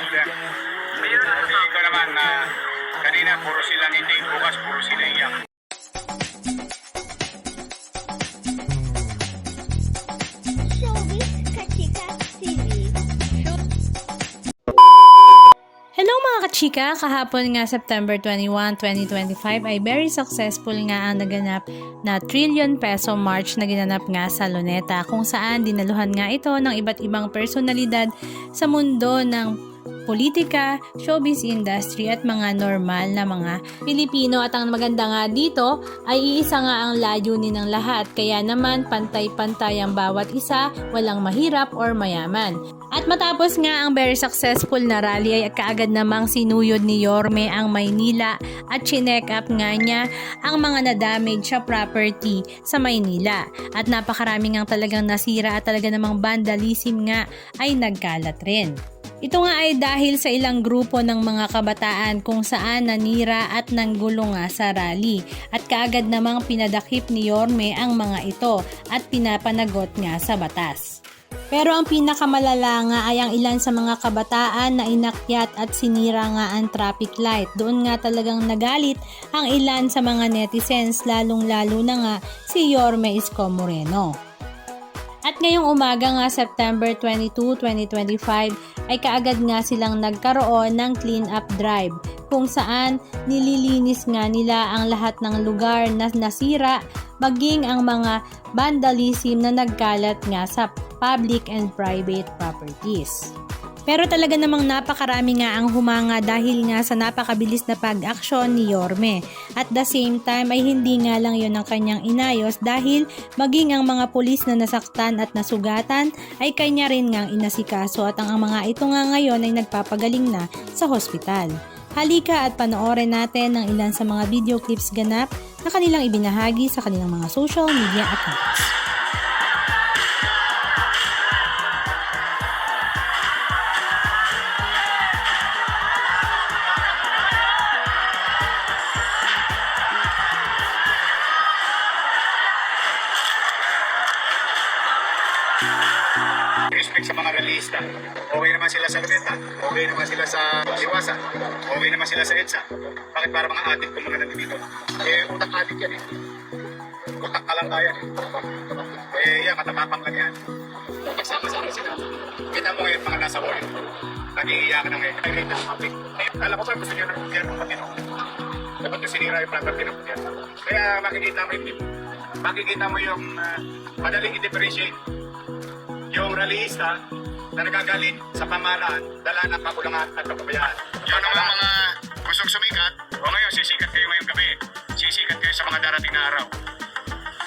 to them. Kasi ikaw naman na kanina puro sila ngiti, bukas puro sila iyak. Showbiz Kachika TV. Hello mga kachika! Kahapon nga September 21, 2025 ay very successful nga ang naganap na trillion peso march na ginanap nga sa Luneta kung saan dinaluhan nga ito ng iba't ibang personalidad sa mundo ng politika, showbiz industry at mga normal na mga Pilipino. At ang maganda nga dito ay iisa nga ang layunin ng lahat, kaya naman pantay-pantay ang bawat isa, walang mahirap or mayaman. At matapos nga ang very successful na rally ay kaagad namang sinuyod ni Yorme ang Maynila at chinek up nga niya ang mga na-damage sa property sa Maynila. At napakarami nga talagang nasira at talaga namang vandalism nga ay nagkalat rin. Ito nga ay dahil sa ilang grupo ng mga kabataan kung saan nanira at nanggulo nga sa rally. At kaagad namang pinadakip ni Yorme ang mga ito at pinapanagot nga sa batas. Pero ang pinakamalala nga ay ang ilan sa mga kabataan na inakyat at sinira nga ang traffic light. Doon nga talagang nagalit ang ilan sa mga netizens, lalong-lalo na nga si Yorme Isko Moreno. At ngayong umaga nga September 22, 2025 ay kaagad nga silang nagkaroon ng clean up drive kung saan nililinis nga nila ang lahat ng lugar na nasira, maging ang mga vandalism na nagkalat nga sa public and private properties. Pero talaga namang napakarami nga ang humanga dahil nga sa napakabilis na pag-aksyon ni Yorme. At the same time ay hindi nga lang yon ang kanyang inayos dahil maging ang mga pulis na nasaktan at nasugatan ay kanya rin ngang inasikaso at ang mga ito nga ngayon ay nagpapagaling na sa hospital. Halika at panoorin natin ang ilan sa mga video clips ganap na kanilang ibinahagi sa kanilang mga social media accounts. Respect sa mga realista. Okay naman sila sa Luneta. Okay naman sila sa Liwasa. Okay naman sila sa EDSA. Bakit para mga adik kung mga nandito? Utak adik yan eh. Utak kalangka yan eh. Yan, matapapang lang yan. Pagsama-sama sila. Kita mo ngayon mga nasa oil. Nag-iiyakan na ngayon. Nag-iiyakan ng public. Alam ko ba gusto nyo ng gobyerno ng Patino? Dapat ko sinira yung property ng gobyerno. Kaya makikita mo yung madaling i-differentiate yung realista na nagagalit sa pamahalaan, dala ng kakulangan at kapabayaan. Yun ang mga gustong sumikat, o ngayon sisikat kayo ngayong gabi, sisikat kayo sa mga darating na araw.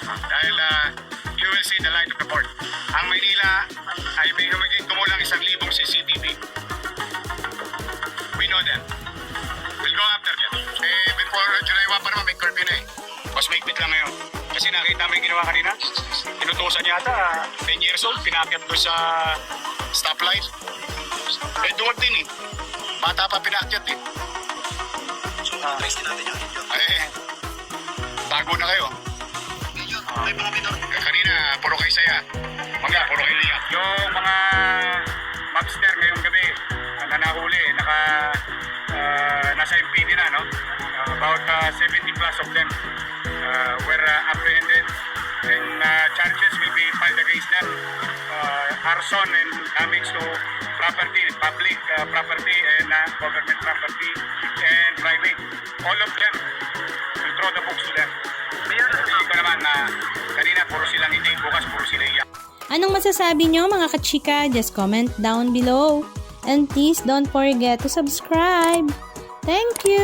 Dahil you will see the light of the port. Ang Maynila ay may humigit kumulang 1,000 CCTV. We know them. We'll go after them. Before July 1 pa naman may curfew na eh. Mas maigpit lang ngayon. Kasi nakita mo yung ginawa kanina, inutusan niya ata, 10 years old, pinakyat ko sa stoplight. Duwag din eh. Bata pa pinakyat eh. So, trace din natin yun. Bago na kayo. Kanina, puro kayo saya. Puro kayo liyak. Yung mga mobster ngayong gabi, na nahuli, nasa MPD na, no? About 70 plus of them were apprehended and charges will be filed against them. Arson and damage to property, public property and government property and private. All of them will throw the books to them. Ito naman na kanina puro silang hindi, bukas puro sila iyak. Anong masasabi nyo mga kachika? Just comment down below. And please don't forget to subscribe. Thank you!